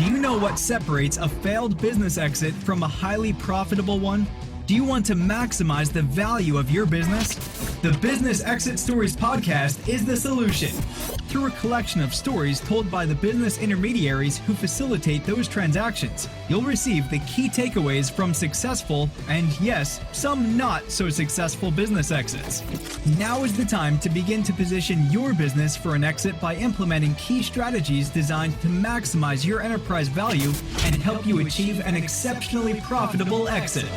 Do you know what separates a failed business exit from a highly profitable one? Do you want to maximize the value of your business? The Business Exit Stories podcast is the solution. Through a collection of stories told by the business intermediaries who facilitate those transactions, you'll receive the key takeaways from successful and, yes, some not so successful business exits. Now is the time to begin to position your business for an exit by implementing key strategies designed to maximize your enterprise value and help you achieve an exceptionally profitable exit.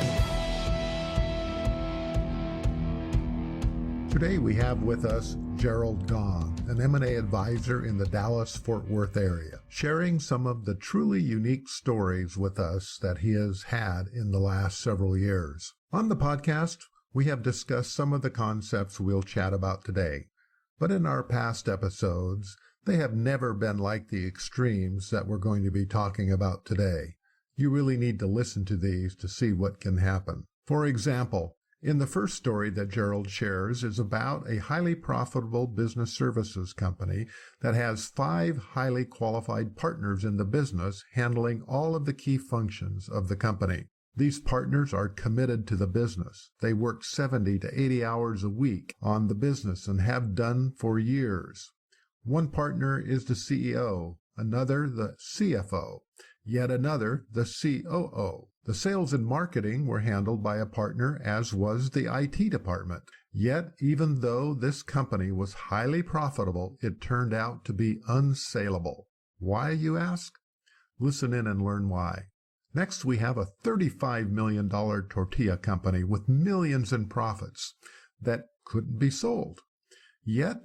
Today we have with us Gerald, an M&A advisor in the Dallas-Fort Worth area, sharing some of the truly unique stories with us that he has had in the last several years. On the podcast, we have discussed some of the concepts we'll chat about today, but in our past episodes, they have never been like the extremes that we're going to be talking about today. You really need to listen to these to see what can happen. For example, in the first story that Gerald shares is about a highly profitable business services company that has 5 highly qualified partners in the business handling all of the key functions of the company. These partners are committed to the business. They work 70 to 80 hours a week on the business and have done for years. One partner is the CEO, another the CFO, yet another the COO. The sales and marketing were handled by a partner, as was the IT department. Yet, even though this company was highly profitable, it turned out to be unsaleable. Why, you ask? Listen in and learn why. Next, we have a $35 million tortilla company with millions in profits that couldn't be sold. Yet,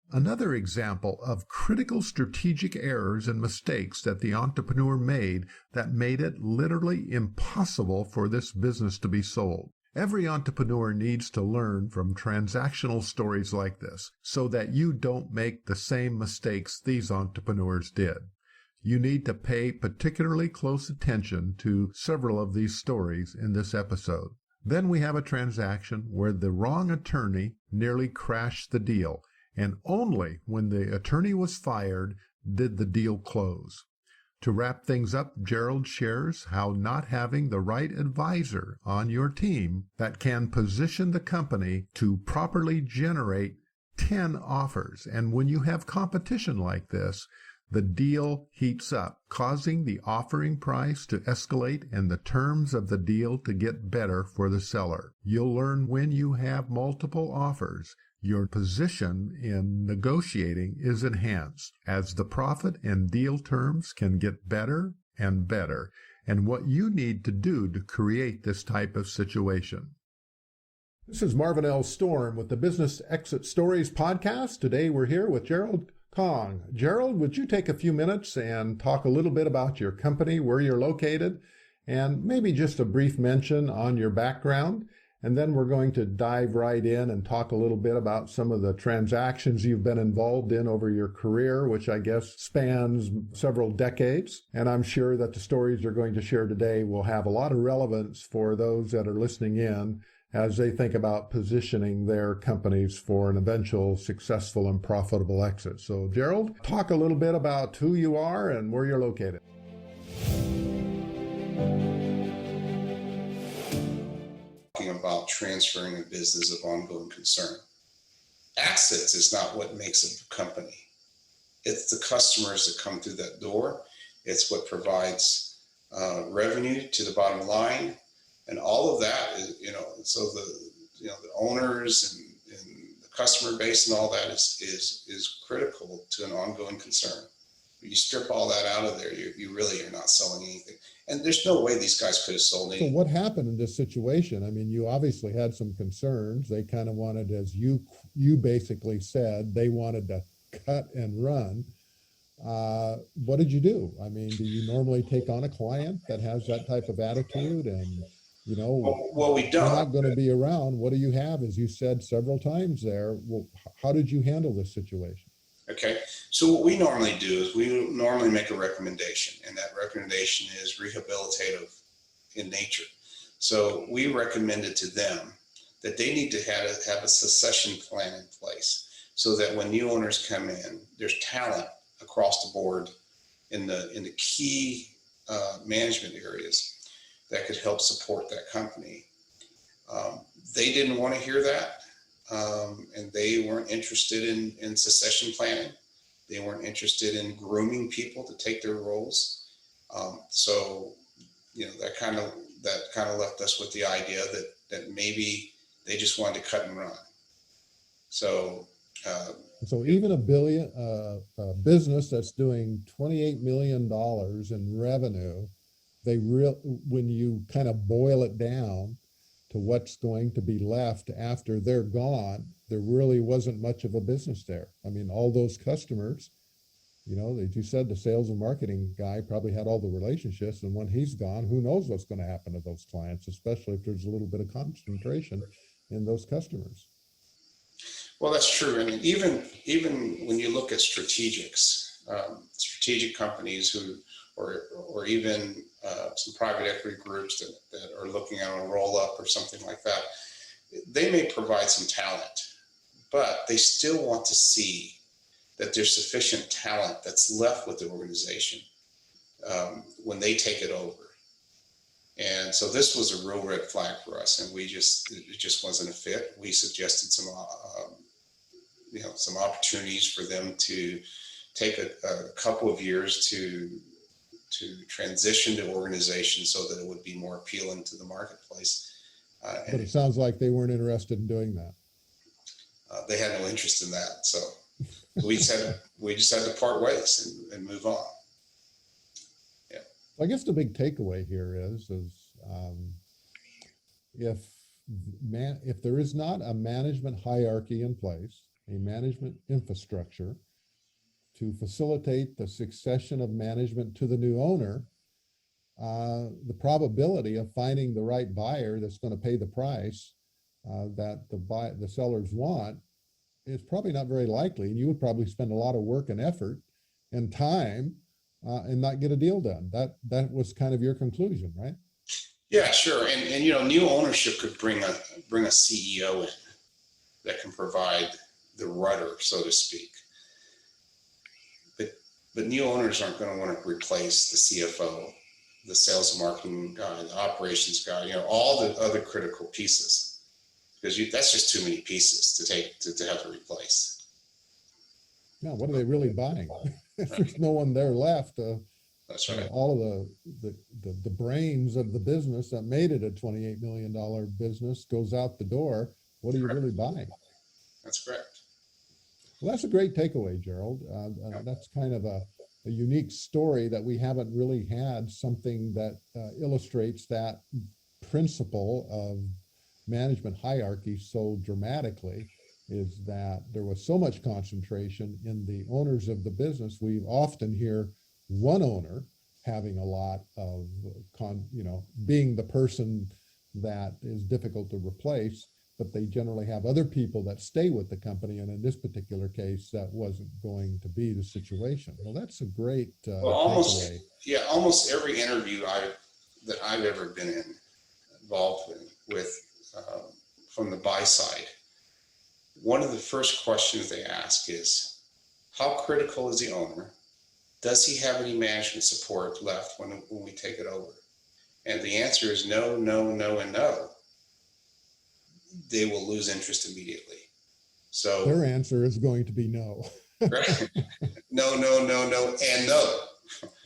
another example of critical strategic errors and mistakes that the entrepreneur made that made it literally impossible for this business to be sold. Every entrepreneur needs to learn from transactional stories like this so that you don't make the same mistakes these entrepreneurs did. You need to pay particularly close attention to several of these stories in this episode. Then we have a transaction where the wrong attorney nearly crashed the deal, and only when the attorney was fired did the deal close. To wrap things up, Gerald shares how not having the right advisor on your team that can position the company to properly generate 10 offers. And when you have competition like this, the deal heats up, causing the offering price to escalate and the terms of the deal to get better for the seller. You'll learn when you have multiple offers, your position in negotiating is enhanced as the profit and deal terms can get better and better, and what you need to do to create this type of situation. This is Marvin L. Storm with the Business Exit Stories podcast. Today we're here with Gerald Kong. Gerald, would you take a few minutes and talk a little bit about your company, where you're located, and maybe just a brief mention on your background? And then we're going to dive right in and talk a little bit about some of the transactions you've been involved in over your career, which I guess spans several decades. And I'm sure that the stories you're going to share today will have a lot of relevance for those that are listening in as they think about positioning their companies for an eventual successful and profitable exit. So, Gerald, talk a little bit about who you are and where you're located. About transferring a business of ongoing concern. Assets is not what makes a company. It's the customers that come through that door. It's what provides revenue to the bottom line, and all of that is, so the owners and the customer base and all that is critical to an ongoing concern. You strip all that out of there, you really are not selling anything. And there's no way these guys could have sold anything. So what happened in this situation? I mean, you obviously had some concerns. They kind of wanted, as you basically said, they wanted to cut and run. What did you do? I mean, do you normally take on a client that has that type of attitude? And, well, we don't. You're not going to be around. What do you have? As you said several times there, well, how did you handle this situation? Okay, so what we normally do is we normally make a recommendation, and that recommendation is rehabilitative in nature. So we recommended to them that they need to have a succession plan in place so that when new owners come in, there's talent across the board in the key management areas that could help support that company. They didn't want to hear that, and they weren't interested in succession planning. They weren't interested in grooming people to take their roles. So, that kind of left us with the idea that maybe they just wanted to cut and run. So even a business that's doing $28 million in revenue, when you kind of boil it down to what's going to be left after they're gone, there really wasn't much of a business there. I mean, all those customers, as you said, the sales and marketing guy probably had all the relationships, and when he's gone, who knows what's going to happen to those clients, especially if there's a little bit of concentration in those customers. Well, that's true. I mean, even when you look at strategics, strategic companies or even some private equity groups that are looking at a roll up or something like that, they may provide some talent, but they still want to see that there's sufficient talent that's left with the organization when they take it over. And so this was a real red flag for us, and it just wasn't a fit. We suggested some opportunities for them to take a couple of years to transition the organization so that it would be more appealing to the marketplace. But it sounds like they weren't interested in doing that. They had no interest in that, so we just had to part ways and move on. Yeah. I guess the big takeaway here is if there is not a management hierarchy in place, a management infrastructure to facilitate the succession of management to the new owner, the probability of finding the right buyer that's going to pay the price that the sellers want is probably not very likely. And you would probably spend a lot of work and effort and time and not get a deal done. That was kind of your conclusion, right? Yeah, sure. And new ownership could bring a CEO in that can provide the rudder, so to speak. But new owners aren't going to want to replace the CFO, the sales and marketing guy, the operations guy, all the other critical pieces, because that's just too many pieces to have to replace. Now, what are they really buying? If there's no one there left, that's right. All of the brains of the business that made it a $28 million business goes out the door. What are you really buying? That's correct. Well, that's a great takeaway, Gerald. That's kind of a unique story that we haven't really had something that illustrates that principle of management hierarchy so dramatically, is that there was so much concentration in the owners of the business. We often hear one owner having a lot of, being the person that is difficult to replace, but they generally have other people that stay with the company. And in this particular case, that wasn't going to be the situation. Well, that's a great takeaway. Almost every interview that I've ever been involved with from the buy side, one of the first questions they ask is, how critical is the owner? Does he have any management support left when we take it over? And the answer is no, no, no, and no. They will lose interest immediately. So their answer is going to be no. Right? No, no, no, no, and no.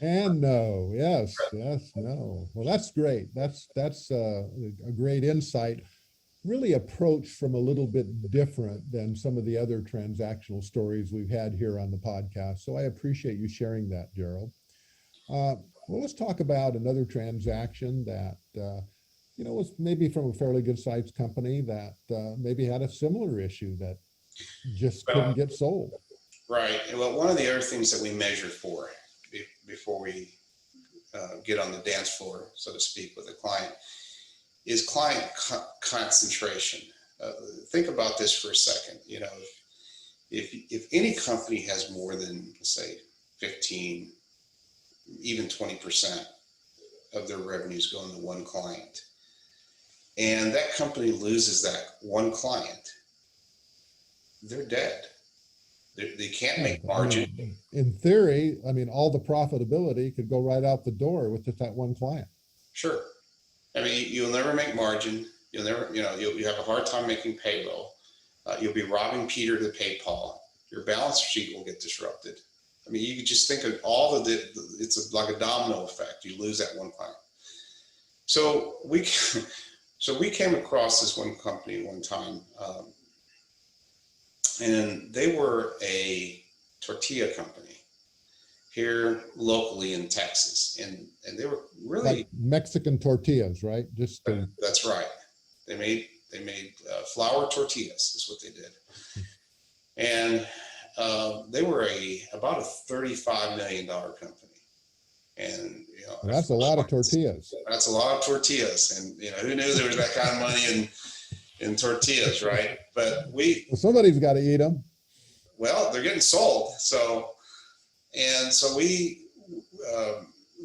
And no, yes, no. Well, that's great. That's a great insight. Really approached from a little bit different than some of the other transactional stories we've had here on the podcast. So I appreciate you sharing that, Gerald. Well, let's talk about another transaction that was maybe from a fairly good sized company that maybe had a similar issue that just couldn't get sold. Right. Well, one of the other things that we measure for before we get on the dance floor, so to speak, with a client is client concentration. Think about this for a second. If any company has more than, say, 15, even 20% of their revenues going to one client, and that company loses that one client, they're dead. They can't make margin. In theory, I mean, all the profitability could go right out the door with just that one client. Sure. I mean, you'll never make margin. You'll never, you have a hard time making payroll. You'll be robbing Peter to pay Paul. Your balance sheet will get disrupted. I mean, you could just think of all of it's like a domino effect. You lose that one client. So we came across this one company one time, and they were a tortilla company here locally in Texas, and they were really like Mexican tortillas, right? That's right. They made flour tortillas is what they did, and they were about a $35 million company. And well, that's a lot of tortillas. That's a lot of tortillas, and who knew there was that kind of money in tortillas, right? But somebody's got to eat them. Well, they're getting sold, so we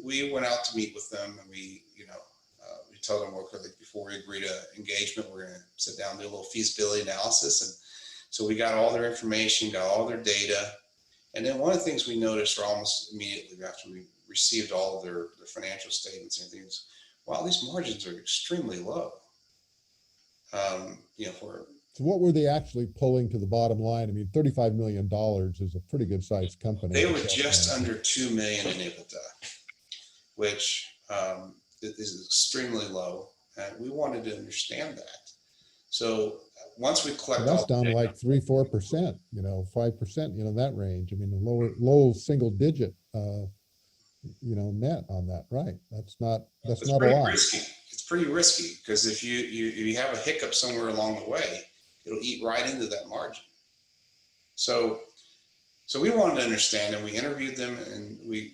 went out to meet with them, and we told them before we agree to engagement, we're going to sit down and do a little feasibility analysis, and so we got all their information, got all their data, and then one of the things we noticed almost immediately after we received all of their financial statements and things, wow, these margins are extremely low. So what were they actually pulling to the bottom line? I mean, $35 million is a pretty good sized company. They were just under $2 million in EBITDA, which is extremely low, and we wanted to understand that. So once we collect, that's down to like 3-4%, 5%, that range. I mean, the low single digit, net on that, right? That's not a lot. Risky. It's pretty risky because if you have a hiccup somewhere along the way, it'll eat right into that margin. So we wanted to understand, and we interviewed them, and we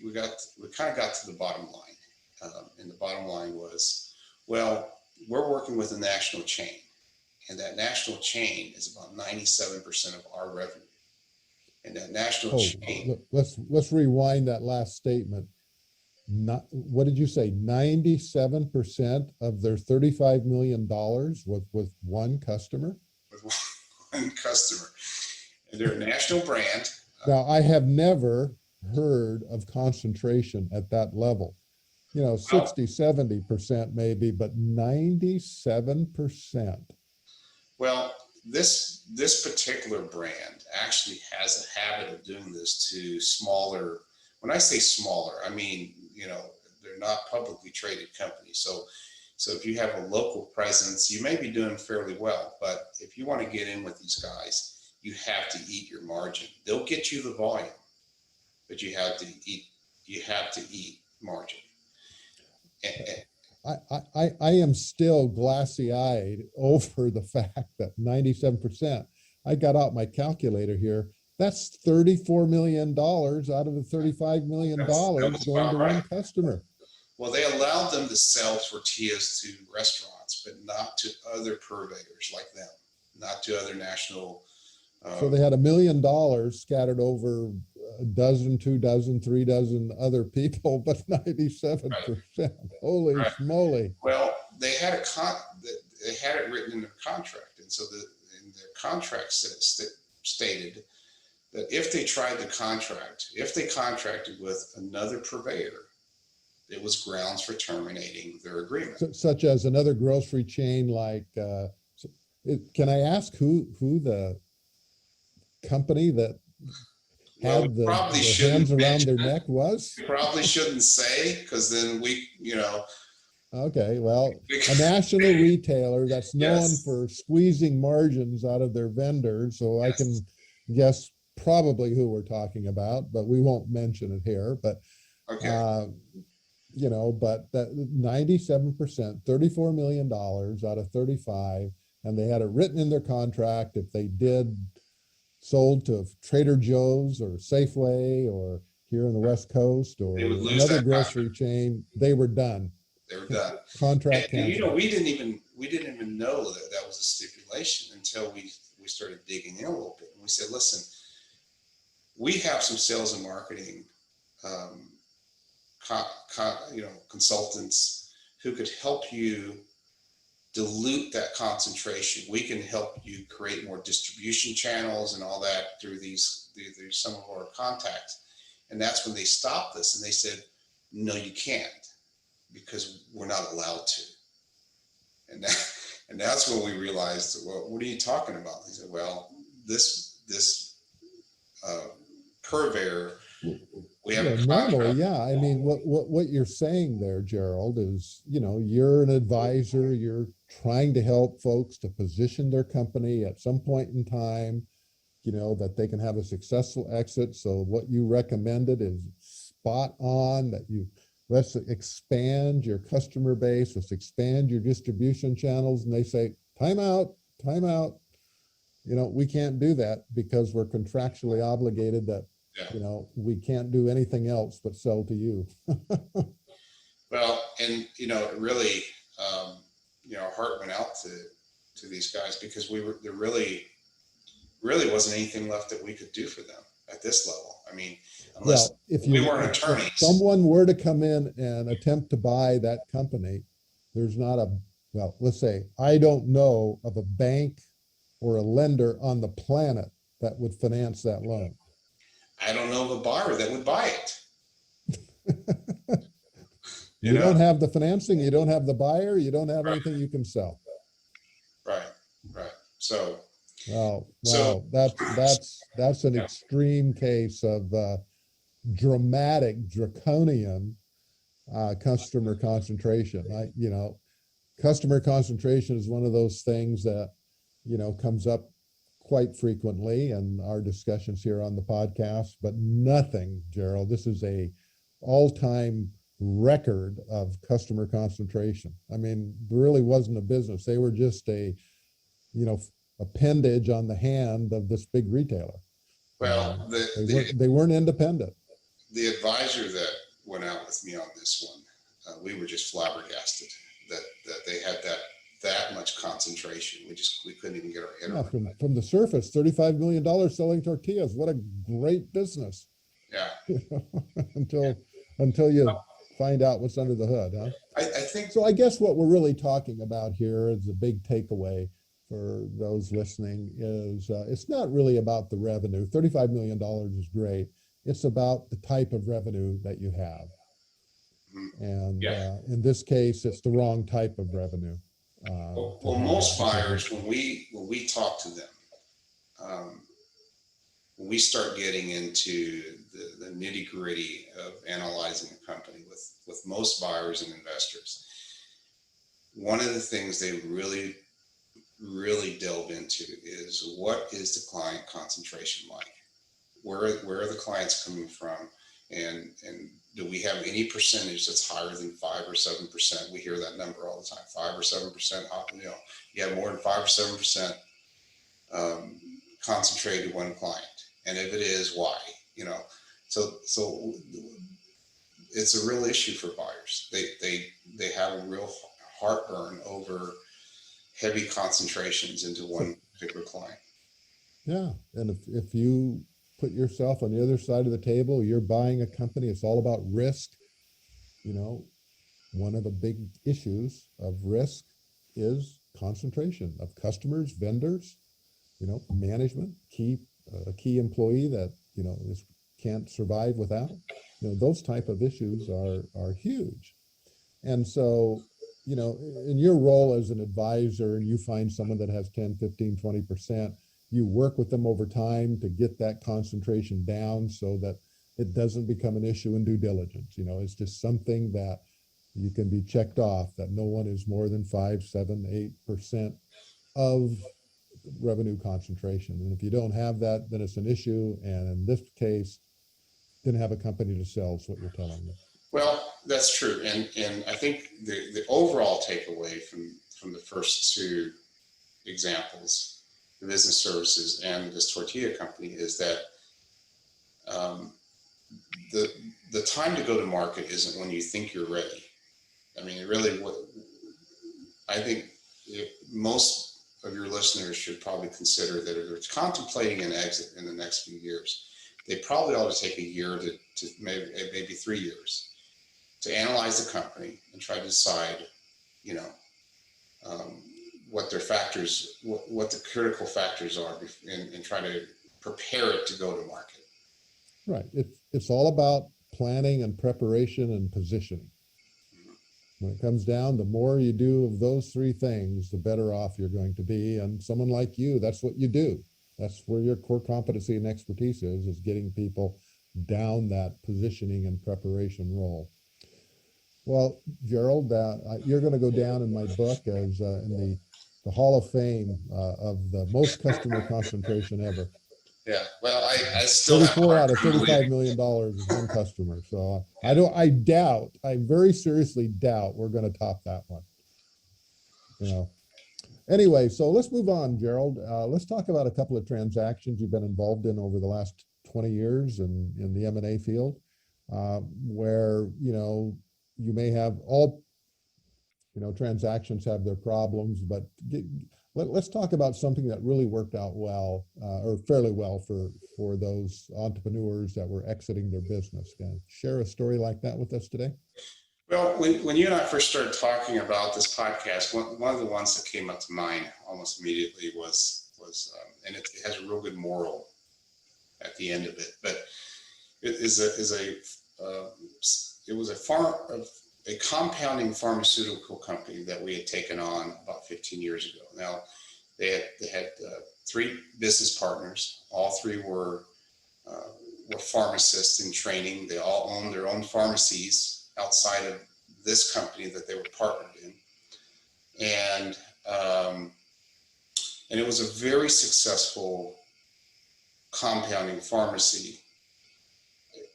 kind of got to the bottom line. And the bottom line was, well, we're working with a national chain, and that national chain is about 97% of our revenue. And that national chain. Let's rewind that last statement. What did you say? 97% of their $35 million with one customer? With one customer. And they're a national brand. Now, I have never heard of concentration at that level. 60, 70% maybe, but 97%. Well, this particular brand actually has a habit of doing this to smaller. When I say smaller, I mean, they're not publicly traded companies. So if you have a local presence, you may be doing fairly well, but if you want to get in with these guys, you have to eat your margin. They'll get you the volume, but you have to eat margin. I am still glassy-eyed over the fact that 97%, I got out my calculator here, that's $34 million out of the $35 million going to one customer. Well, they allowed them to sell tortillas to restaurants, but not to other purveyors like them, not to other national. So they had $1 million scattered over a dozen, 2 dozen, 3 dozen other people, but 97%. Right. Holy moly! Well, they had it written in their contract, and so in their contract stated that if they contracted with another purveyor, it was grounds for terminating their agreement. Such as another grocery chain, like, can I ask who the company that had the hands around their neck was? You probably shouldn't say, because then Okay, well, a national retailer that's known for squeezing margins out of their vendors, so I can guess probably who we're talking about, but we won't mention it here. But but that 97%, $34 million out of 35, and they had it written in their contract if they sold to Trader Joe's or Safeway or here on the West Coast or another grocery chain, they were done. They were done. Contract canceled. And we didn't even know that was a stipulation until we started digging in a little bit. And we said, listen, we have some sales and marketing consultants who could help you dilute that concentration. We can help you create more distribution channels and all that through some of our contacts. And that's when they stopped us and they said, no, you can't, because we're not allowed to. And that's when we realized, well, what are you talking about? They said, well, this purveyor, we have a contract. Normally, yeah. I mean, what you're saying there, Gerald, is, you're an advisor. You're trying to help folks to position their company at some point in time, that they can have a successful exit. So what you recommended is spot on, that let's expand your customer base, let's expand your distribution channels. And they say, time out. We can't do that because we're contractually obligated that, we can't do anything else but sell to you. Well, and, it really, our heart went out to these guys, because there really wasn't anything left that we could do for them at this level. I mean, unless we weren't attorneys. If someone were to come in and attempt to buy that company, there's not let's say, I don't know of a bank or a lender on the planet that would finance that loan. I don't know of a buyer that would buy it. You don't have the financing, you don't have the buyer, you don't have anything you can sell. Right. So, wow, that's an extreme case of draconian customer concentration. Customer concentration is one of those things that comes up quite frequently in our discussions here on the podcast, but nothing, Gerald. This is a all-time record of customer concentration. I mean, there really wasn't a business. They were just a appendage on the hand of this big retailer. Well, they weren't independent. The advisor that went out with me on this one, we were just flabbergasted that they had that much concentration. We couldn't even get our head around it. From the surface, $35 million selling tortillas. What a great business. Yeah. Until you find out what's under the hood, huh? I think so. I guess what we're really talking about here is the big takeaway for those listening is it's not really about the revenue. $35 million is great. It's about the type of revenue that you have. And in this case, it's the wrong type of revenue. Well, most buyers, when we talk to them, when we start getting into the nitty gritty of analyzing a company with most buyers and investors, one of the things they really delve into is, what is the client concentration like? Where are the clients coming from? And do we have any percentage that's higher than 5 or 7%? We hear that number all the time, 5 or 7%. You have more than 5 or 7% concentrated to one client, and if it is, why? So it's a real issue for buyers. They have a real heartburn over heavy concentrations into one particular client. Yeah, and if you put yourself on the other side of the table, you're buying a company, it's all about risk. One of the big issues of risk is concentration of customers, vendors, management, key employee that, can't survive without. Those type of issues are huge. And so, in your role as an advisor, and you find someone that has 10, 15, 20%, you work with them over time to get that concentration down so that it doesn't become an issue in due diligence. It's just something that you can be checked off, that no one is more than 5, 7, 8% of revenue concentration. And if you don't have that, then it's an issue. And in this case, didn't have a company to sell, is what you're telling me. Well, that's true. And I think the overall takeaway from the first two examples, the business services and this tortilla company, is that the time to go to market isn't when you think you're ready. I mean, I think most of your listeners should probably consider that if they're contemplating an exit in the next few years, they probably ought to take a year to maybe 3 years to analyze the company and try to decide, what their factors, what the critical factors are, and try to prepare it to go to market. Right. It's all about planning and preparation and positioning. When it comes down, the more you do of those three things, the better off you're going to be. And someone like you, that's what you do. That's where your core competency and expertise is getting people down that positioning and preparation role. Well, Gerald, you're going to go down in my book as in the Hall of Fame of the most customer concentration ever. Yeah, well, I still 34 out of $35 million is one customer. So I very seriously doubt we're going to top that one. Anyway, so let's move on, Gerald. Let's talk about a couple of transactions you've been involved in over the last 20 years in the M&A field, where, you may have all, transactions have their problems, but let's talk about something that really worked out well, or fairly well for those entrepreneurs that were exiting their business. Can you share a story like that with us today? Well, when you and I first started talking about this podcast, one of the ones that came up to mind almost immediately was and it has a real good moral at the end of it, but it was a compounding pharmaceutical company that we had taken on about 15 years ago. Now, they had three business partners. All three were pharmacists in training. They all owned their own pharmacies outside of this company that they were partnered in. And it was a very successful compounding pharmacy,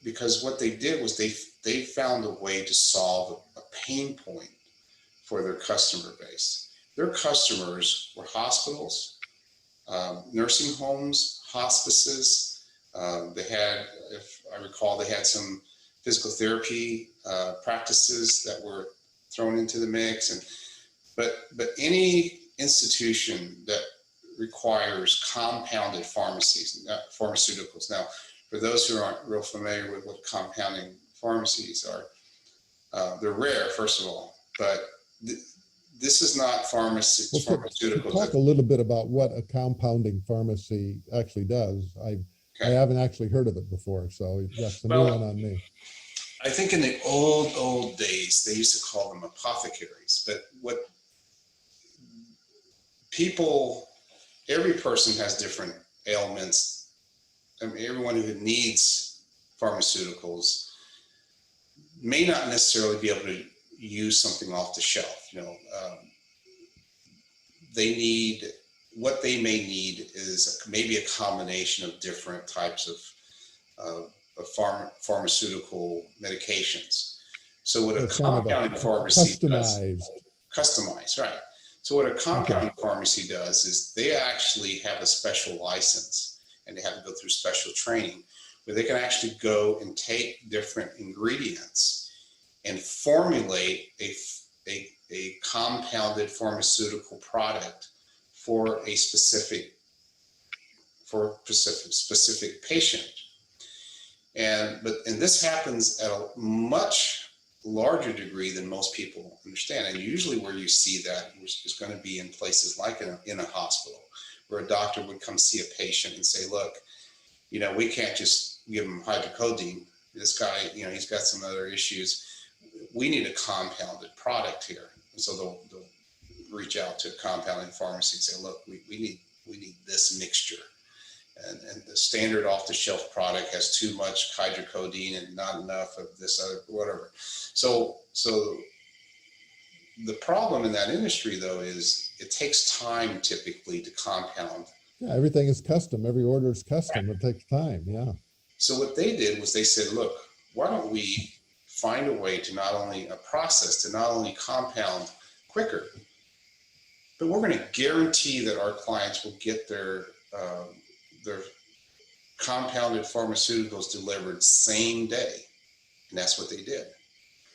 because what they did was they found a way to solve a pain point for their customer base. Their customers were hospitals, nursing homes, hospices. They had, if I recall, they had some physical therapy practices that were thrown into the mix, but any institution that requires compounded pharmaceuticals. Now, for those who aren't real familiar with what compounding pharmacies are, they're rare, first of all, but this is not pharmaceuticals. Talk a little bit about what a compounding pharmacy actually does. I haven't actually heard of it before, so that's the new one on me. I think in the old days, they used to call them apothecaries, but every person has different ailments. I mean, everyone who needs pharmaceuticals may not necessarily be able to use something off the shelf. What they may need is maybe a combination of different types of pharmaceutical medications. So what a compounding pharmacy does, customized, right? So what a compounding pharmacy does is they actually have a special license, and they have to go through special training where they can actually go and take different ingredients and formulate a compounded pharmaceutical product for a specific patient. And this happens at a much larger degree than most people understand. And usually where you see that is going to be in places like in a hospital, where a doctor would come see a patient and say, look, we can't just give him hydrocodone. This guy, he's got some other issues. We need a compounded product here. And so they'll reach out to a compounding pharmacy and say, look, we need this mixture. And the standard off-the-shelf product has too much hydrocodone and not enough of this other, whatever. So the problem in that industry, though, is it takes time typically to compound. Yeah, everything is custom. Every order is custom. It takes time, yeah. So what they did was they said, look, why don't we find a way to not only compound quicker, but we're going to guarantee that our clients will get their compounded pharmaceuticals delivered same day. And that's what they did.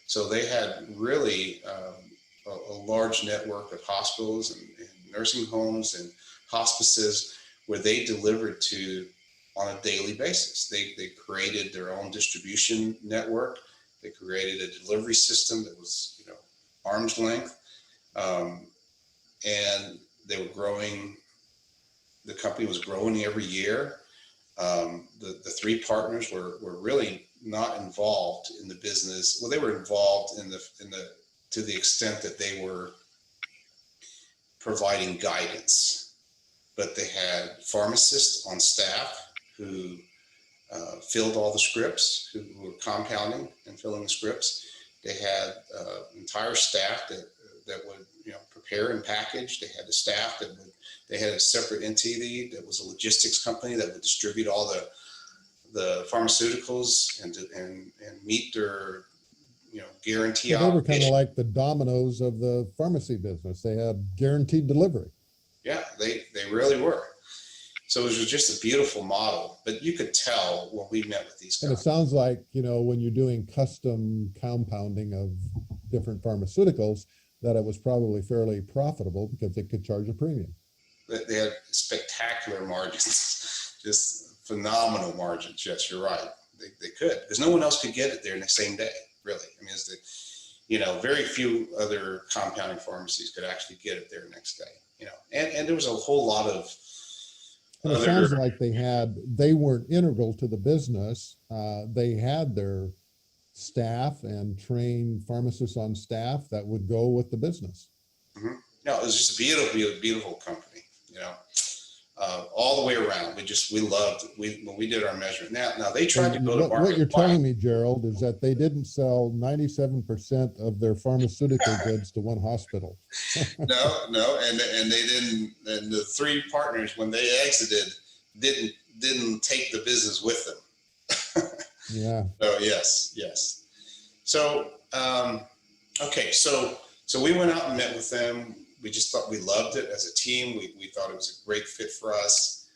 So they had really a large network of hospitals and nursing homes and hospices where they delivered to on a daily basis. They created their own distribution network. They created a delivery system that was, arm's length. and they were growing. The company was growing every year. The three partners were really not involved in the business. Well, they were involved to the extent that they were providing guidance, but they had pharmacists on staff who filled all the scripts, who were compounding and filling the scripts. They had entire staff that would prepare and package. They had a staff they had a separate entity that was a logistics company that would distribute all the pharmaceuticals and meet their guarantee. So they were kind of like the Domino's of the pharmacy business. They had guaranteed delivery. Yeah, they really were. So it was just a beautiful model, but you could tell when we met with these guys. And it sounds like, when you're doing custom compounding of different pharmaceuticals, that it was probably fairly profitable because they could charge a premium. They had spectacular margins, just phenomenal margins. Yes, you're right. They could, because no one else could get it there in the same day, really. I mean, very few other compounding pharmacies could actually get it there next day, and there was a whole lot of. And it sounds like they weren't integral to the business. They had their staff and trained pharmacists on staff that would go with the business. Mm-hmm. No, it was just a beautiful, beautiful company, all the way around. We loved it. When we did our measurement. Now they tried to go to market. What you're telling me, Gerald, is that they didn't sell 97% of their pharmaceutical goods to one hospital. No, and they didn't. And the three partners, when they exited, didn't take the business with them. Yeah. Oh yes. So okay, so we went out and met with them. We just thought we loved it as a team. We thought it was a great fit for us.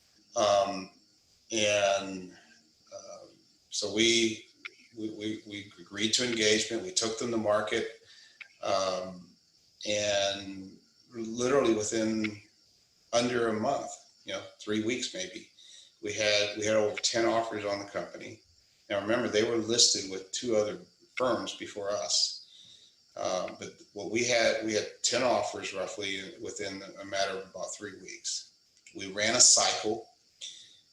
So we agreed to engagement. We took them to market. And literally within under a month, 3 weeks maybe, we had over 10 offers on the company. Now remember, they were listed with two other firms before us. But what we had 10 offers roughly within a matter of about 3 weeks. We ran a cycle.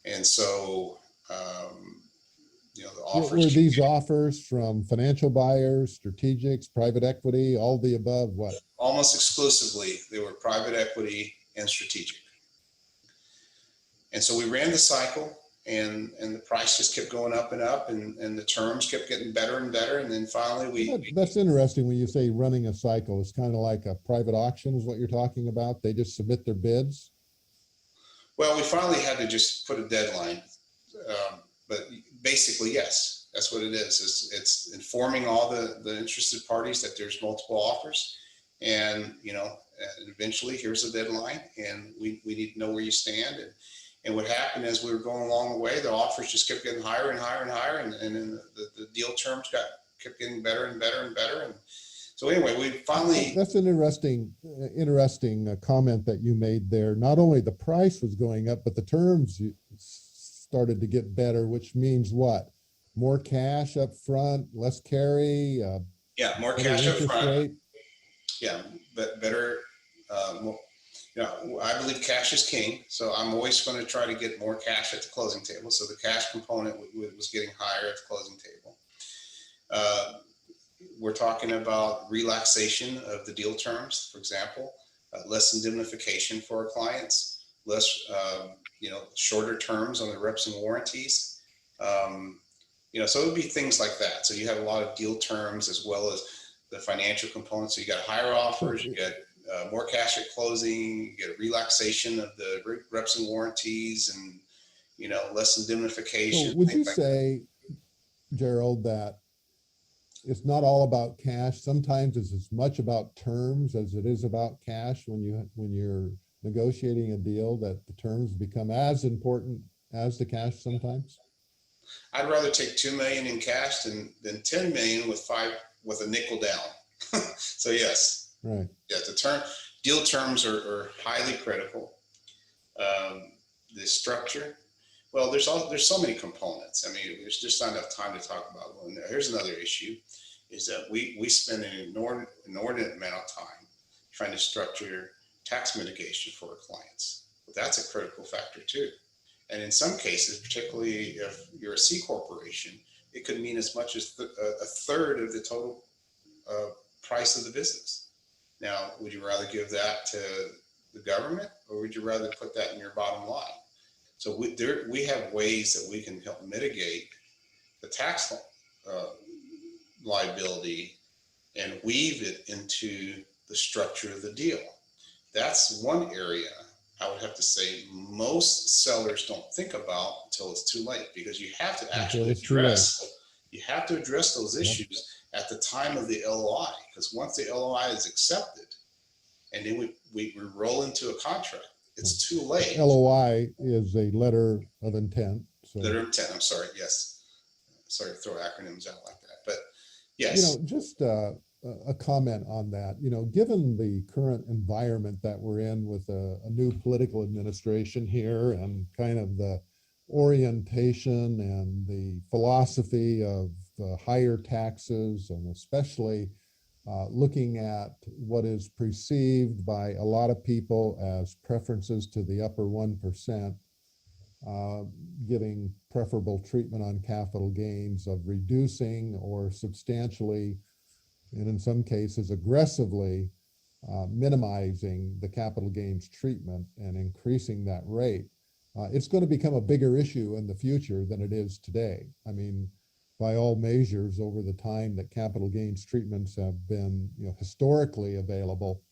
And so, the offers. Were these offers from financial buyers, strategics, private equity, all the above? What? Almost exclusively, they were private equity and strategic. And so we ran the cycle. And the price just kept going up and up, and the terms kept getting better and better. And then finally that's interesting when you say running a cycle. It's kind of like a private auction is what you're talking about. They just submit their bids. Well, we finally had to just put a deadline. But basically, yes, that's what it is. It's informing all the interested parties that there's multiple offers, and and eventually here's a deadline, and we need to know where you stand. And what happened as we were going along the way, the offers just kept getting higher and higher and higher, and then the deal terms kept getting better and better and better. And so anyway, we finally. That's an interesting comment that you made there. Not only the price was going up, but the terms started to get better, which means what? More cash up front, less carry. More cash up front. Rate. Yeah, but better. I believe cash is king, so I'm always going to try to get more cash at the closing table. So the cash component was getting higher at the closing table. We're talking about relaxation of the deal terms, for example, less indemnification for our clients, less, shorter terms on the reps and warranties. So it would be things like that. So you have a lot of deal terms as well as the financial components. So you got higher offers, you got more cash at closing, you get a relaxation of the reps and warranties, and less indemnification. So would you say, Gerald, that it's not all about cash? Sometimes it's as much about terms as it is about cash when you're negotiating a deal, that the terms become as important as the cash sometimes? I'd rather take $2 million in cash than $10 million with a nickel down. So yes. Right. Yeah, deal terms are highly critical. The structure, well, there's so many components. I mean, there's just not enough time to talk about one. Here's another issue, is that we spend an inordinate amount of time trying to structure tax mitigation for our clients. That's a critical factor too. And in some cases, particularly if you're a C corporation, it could mean as much as a third of the total price of the business. Now, would you rather give that to the government, or would you rather put that in your bottom line? So we have ways that we can help mitigate the tax liability and weave it into the structure of the deal. That's one area I would have to say most sellers don't think about until it's too late, because you have to actually address those issues at the time of the LOI, because once the LOI is accepted and then we roll into a contract, it's too late. LOI is a letter of intent. So, letter of intent, I'm sorry, yes. Sorry to throw acronyms out like that, but yes. Just a comment on that. Given the current environment that we're in with a new political administration here, and kind of the orientation and the philosophy of higher taxes, and especially looking at what is perceived by a lot of people as preferences to the upper 1%, giving preferable treatment on capital gains, of reducing or substantially, and in some cases aggressively, minimizing the capital gains treatment and increasing that rate. It's going to become a bigger issue in the future than it is today. I mean, by all measures, over the time that capital gains treatments have been, historically available,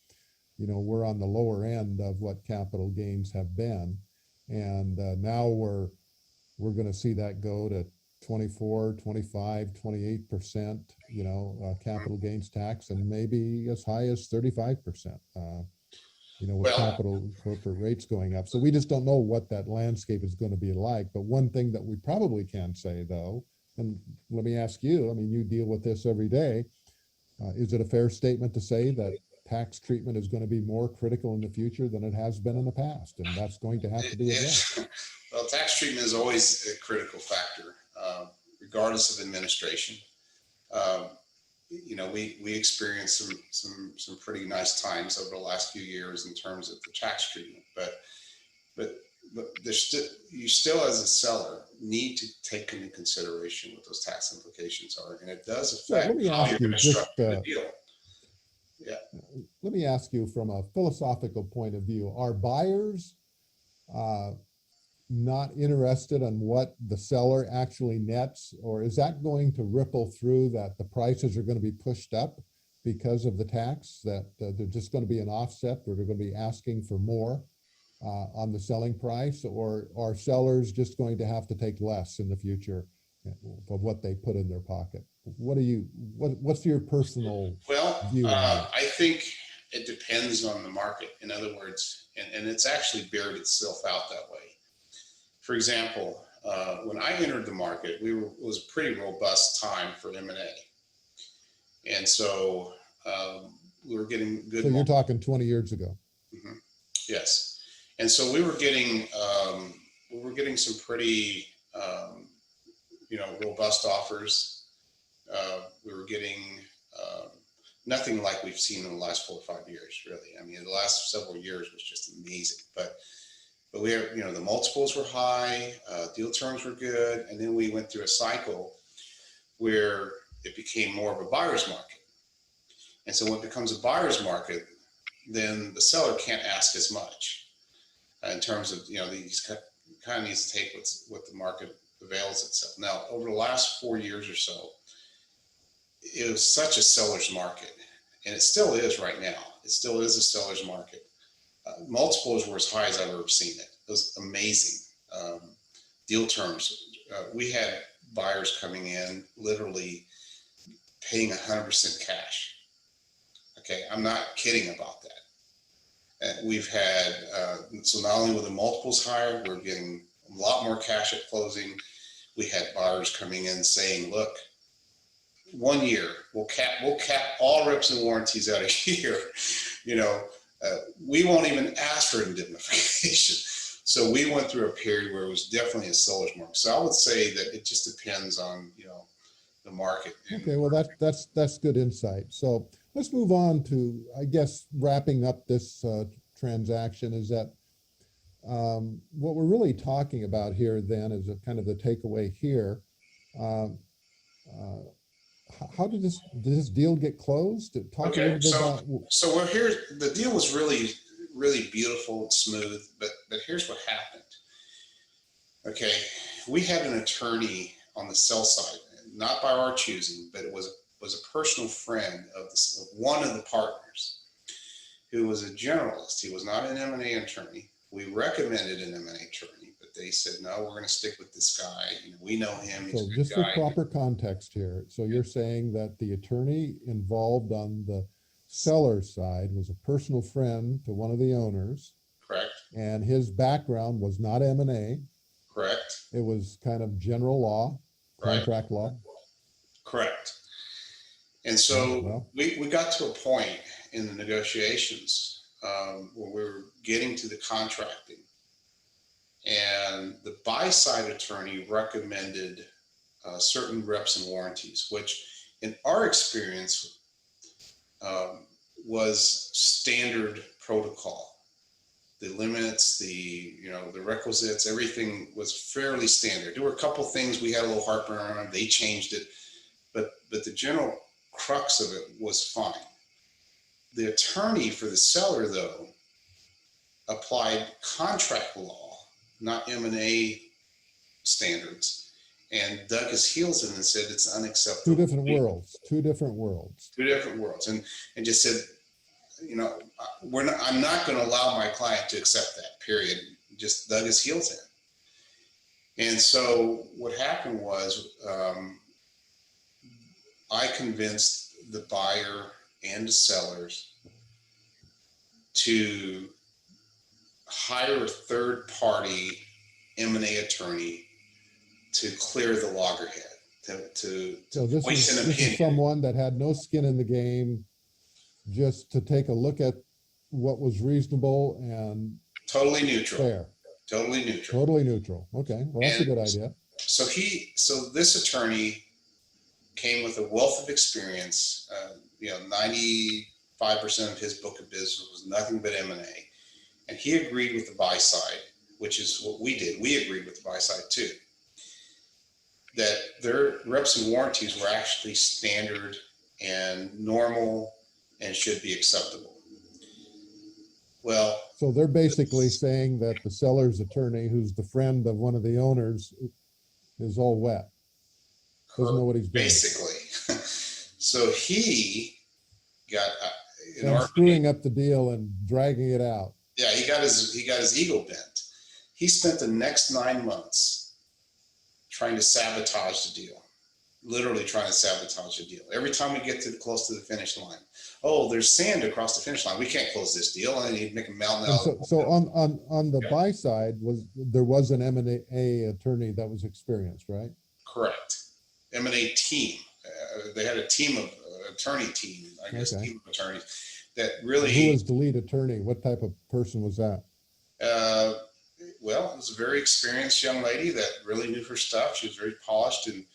we're on the lower end of what capital gains have been. And now we're going to see that go to 24, 25, 28%, capital gains tax, and maybe as high as 35%, with capital corporate rates going up. So we just don't know what that landscape is going to be like. But one thing that we probably can say, though, and let me ask you, I mean, you deal with this every day. Is it a fair statement to say that tax treatment is going to be more critical in the future than it has been in the past, and that's going to have to be addressed? Well, tax treatment is always a critical factor, regardless of administration. We experienced some pretty nice times over the last few years in terms of the tax treatment, but you still, as a seller, need to take into consideration what those tax implications are, and it does affect how you're going to structure the deal. Yeah. Let me ask you, from a philosophical point of view, are buyers not interested in what the seller actually nets, or is that going to ripple through, that the prices are going to be pushed up because of the tax, that they're just going to be an offset, or they're going to be asking for more on the selling price, or are sellers just going to have to take less in the future of what they put in their pocket? What's your personal view on that? I think it depends on the market. In other words, and it's actually bared itself out that way. For example, when I entered the market, it was a pretty robust time for M&A. And so we were getting good. So you're talking 20 years ago. Mm-hmm. Yes. And so we were getting some pretty, robust offers. We were getting nothing like we've seen in the last 4 or 5 years, really. I mean, the last several years was just amazing. But we have, the multiples were high, deal terms were good, and then we went through a cycle where it became more of a buyer's market. And so when it becomes a buyer's market, then the seller can't ask as much in terms of, these kind of needs to take what the market avails itself. Now, over the last 4 years or so, it was such a seller's market, and it still is right now. It still is a seller's market. Multiples were as high as I've ever seen it. It was amazing. Deal terms. We had buyers coming in literally paying 100% cash. Okay, I'm not kidding about that. We've had, so not only were the multiples higher, we're getting a lot more cash at closing. We had buyers coming in saying, look, 1 year, we'll cap all reps and warranties out a year. We won't even ask for indemnification. So we went through a period where it was definitely a seller's market. So I would say that it just depends on, the market. Okay, well, that's good insight. So let's move on to, I guess, wrapping up this transaction is that what we're really talking about here then is a kind of the takeaway here. How did this deal get closed? Talk a little bit about. So we're here. The deal was really, really beautiful and smooth, but here's what happened. Okay, we had an attorney on the sell side, not by our choosing, but it was a personal friend of one of the partners, who was a generalist. He was not an M&A attorney. We recommended an M&A attorney, but they said, no, we're going to stick with this guy. We know him. He's so a good just guy. for proper context here. So you're saying that the attorney involved on the seller's side was a personal friend to one of the owners. Correct. And his background was not M&A. Correct. It was kind of general law, contract law. Correct. And so we got to a point in the negotiations where we were getting to the contracting, and the buy-side attorney recommended certain reps and warranties, which in our experience was standard protocol. The limits, the requisites, everything was fairly standard. There were a couple things we had a little heartburn on. They changed it, but the general crux of it was fine. The attorney for the seller, though, applied contract law, not M&A standards, and dug his heels in and said it's unacceptable. Two different worlds. Two different worlds, and just said, I'm not going to allow my client to accept that. Period. Just dug his heels in. And so what happened was, I convinced the buyer and the sellers to hire a third-party M&A attorney to clear the loggerhead, to voice an opinion. This is someone that had no skin in the game, just to take a look at what was reasonable and totally neutral. Fair. Totally neutral. Totally neutral. Okay, well, that's a good idea. So this attorney came with a wealth of experience. 95% of his book of business was nothing but M&A, and he agreed with the buy side, which is what we did. We agreed with the buy side too, that their reps and warranties were actually standard and normal and should be acceptable. Well, so they're basically saying that the seller's attorney, who's the friend of one of the owners, is all wet. Doesn't know what he's doing. Basically. So he got screwing up the deal and dragging it out. Yeah, he got his ego bent. He spent the next 9 months trying to sabotage the deal. Literally trying to sabotage the deal. Every time we get close to the finish line, there's sand across the finish line. We can't close this deal, and he'd make a mountain out. So on the buy side, there was an M&A attorney that was experienced, right? Correct. M&A team. They had a team of attorney team, I guess, team of attorneys that really. Who was the lead attorney? What type of person was that? Well, it was a very experienced young lady that really knew her stuff. She was very polished and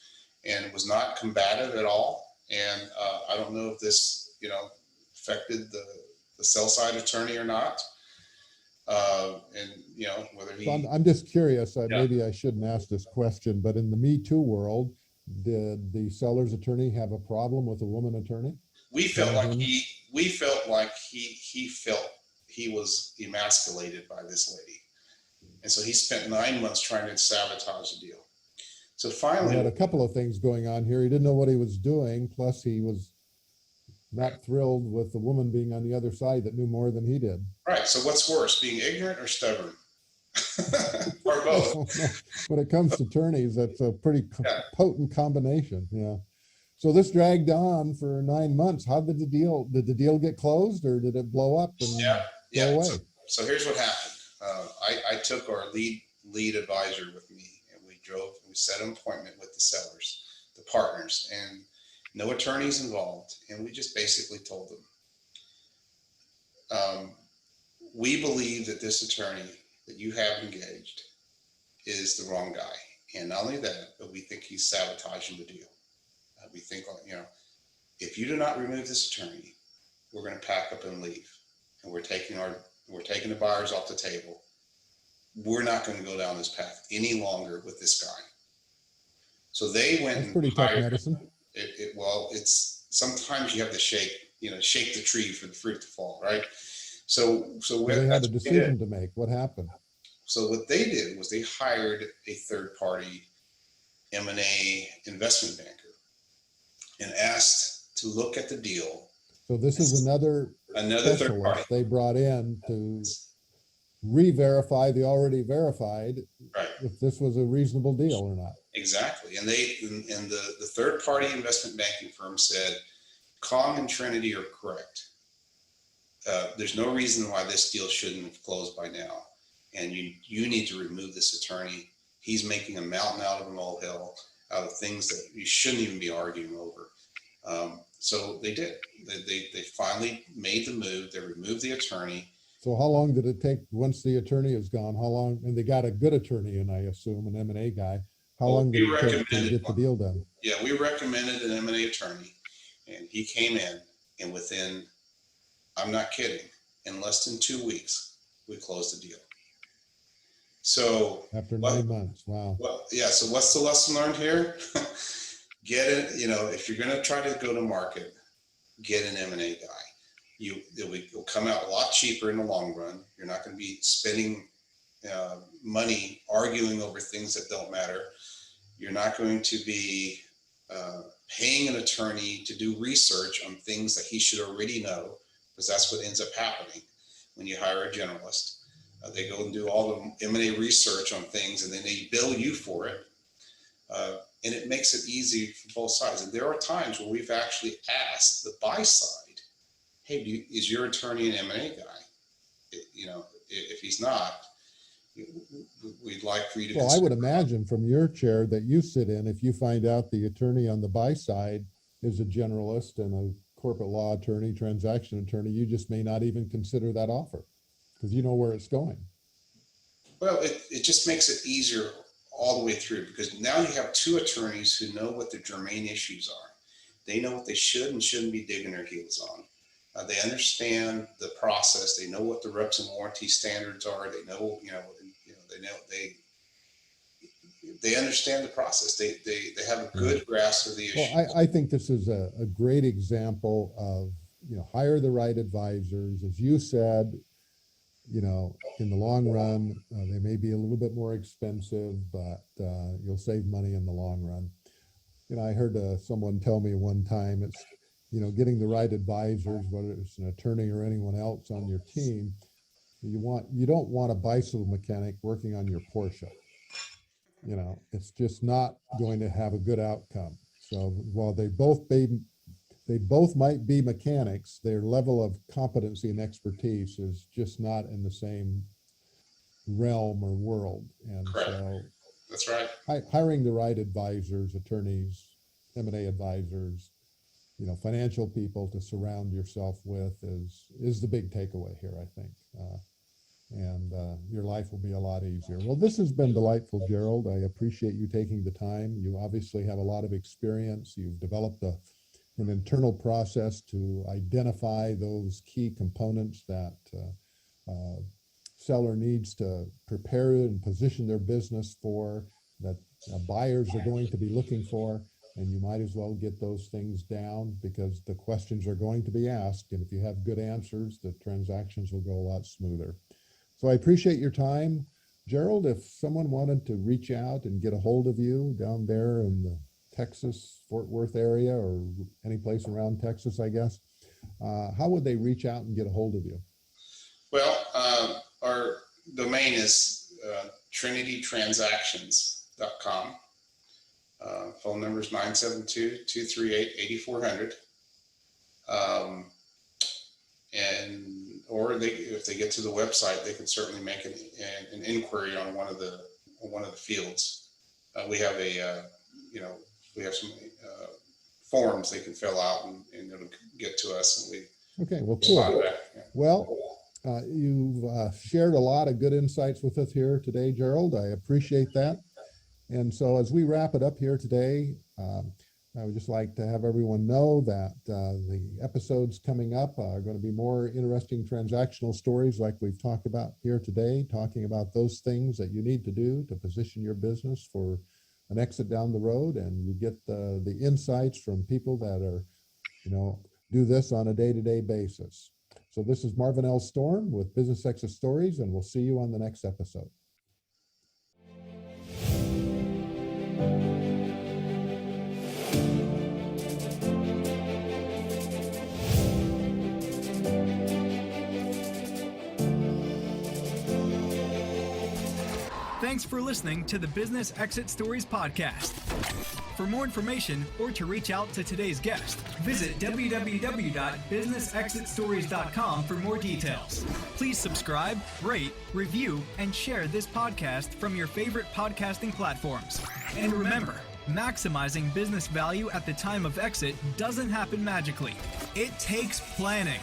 was not combative at all. And I don't know if this, affected the sell side attorney or not. Whether he. So I'm just curious. Maybe I shouldn't ask this question, but in the Me Too world, did the seller's attorney have a problem with a woman attorney? We felt like he felt he was emasculated by this lady, and so he spent 9 months trying to sabotage the deal. So finally, he had a couple of things going on here. He didn't know what he was doing. Plus, he was not thrilled with the woman being on the other side that knew more than he did. Right. So what's worse, being ignorant or stubborn? Or both. When it comes to attorneys, that's a pretty potent combination. Yeah. So this dragged on for 9 months. How did the deal get closed, or did it blow up and go away? So here's what happened. I took our lead advisor with me, and we set an appointment with the sellers, the partners, and no attorneys involved. And we just basically told them, we believe that this attorney that you have engaged is the wrong guy. And not only that, but we think he's sabotaging the deal. We think, if you do not remove this attorney, we're going to pack up and leave. And we're taking our We're taking the buyers off the table. We're not going to go down this path any longer with this guy. So they went. That's pretty tough medicine. Well, it's sometimes you have to shake the tree for the fruit to fall, right? So they had a decision to make. What happened? So what they did was they hired a third-party M&A investment banker and asked to look at the deal. So this is another third party they brought in to re-verify the already verified, right, if this was a reasonable deal or not. Exactly. And the third-party investment banking firm said, Kong and Trinity are correct. There's no reason why this deal shouldn't have closed by now. And you need to remove this attorney. He's making a mountain out of a molehill, out of things that you shouldn't even be arguing over. So they did. They finally made the move. They removed the attorney. So how long did it take once the attorney is gone? How long? And they got a good attorney, and I assume an M&A guy. How long did it take to get the deal done? Yeah, we recommended an M&A attorney, and he came in, and within, I'm not kidding, in less than 2 weeks, we closed the deal. So after 9 months, wow. Well, yeah. So what's the lesson learned here? Get it. If you're going to try to go to market, get an M&A guy. It will come out a lot cheaper in the long run. You're not going to be spending money arguing over things that don't matter. You're not going to be paying an attorney to do research on things that he should already know, because that's what ends up happening when you hire a generalist. They go and do all the M&A research on things, and then they bill you for it. And it makes it easy for both sides. And there are times where we've actually asked the buy side, hey, is your attorney an M&A guy? If he's not, we'd like for you to. Well, I would imagine from your chair that you sit in, if you find out the attorney on the buy side is a generalist and a corporate law attorney, transaction attorney, you just may not even consider that offer because you know where it's going. Well, it just makes it easier all the way through, because now you have two attorneys who know what the germane issues are. They know what they should and shouldn't be digging their heels on. They understand the process. They know what the reps and warranty standards are. They know, they understand the process. They have a good grasp of the issue. Well, I think this is a great example of, hire the right advisors. As you said, in the long run, they may be a little bit more expensive, but you'll save money in the long run. I heard someone tell me one time, it's, getting the right advisors, whether it's an attorney or anyone else on your team, you don't want a bicycle mechanic working on your Porsche. It's just not going to have a good outcome. So while they both might be mechanics, their level of competency and expertise is just not in the same realm or world. And correct. So that's right. Hiring the right advisors, attorneys, M&A advisors, financial people to surround yourself with is the big takeaway here, I think. And your life will be a lot easier. Well, this has been delightful, Gerald. I appreciate you taking the time. You obviously have a lot of experience. You've developed an internal process to identify those key components that seller needs to prepare and position their business for, that buyers are going to be looking for. And you might as well get those things down because the questions are going to be asked. And if you have good answers, the transactions will go a lot smoother. So I appreciate your time. Gerald, if someone wanted to reach out and get a hold of you down there in the Texas, Fort Worth area, or any place around Texas, I guess, how would they reach out and get a hold of you? Well, our domain is trinitytransactions.com. Phone number is 972-238-8400. Or if they get to the website, they can certainly make an inquiry on one of the fields. We have some forms they can fill out and it'll get to us. And okay, well, cool. Yeah. Well, you've shared a lot of good insights with us here today, Gerald. I appreciate that. And so as we wrap it up here today, I would just like to have everyone know that the episodes coming up are going to be more interesting transactional stories like we've talked about here today, talking about those things that you need to do to position your business for an exit down the road. And you get the insights from people that are, do this on a day-to-day basis. So this is Marvin L. Storm with Business Exit Stories, and we'll see you on the next episode. Thanks for listening to the Business Exit Stories podcast. For more information or to reach out to today's guest, visit www.businessexitstories.com for more details. Please subscribe, rate, review, and share this podcast from your favorite podcasting platforms. And remember, maximizing business value at the time of exit doesn't happen magically. It takes planning.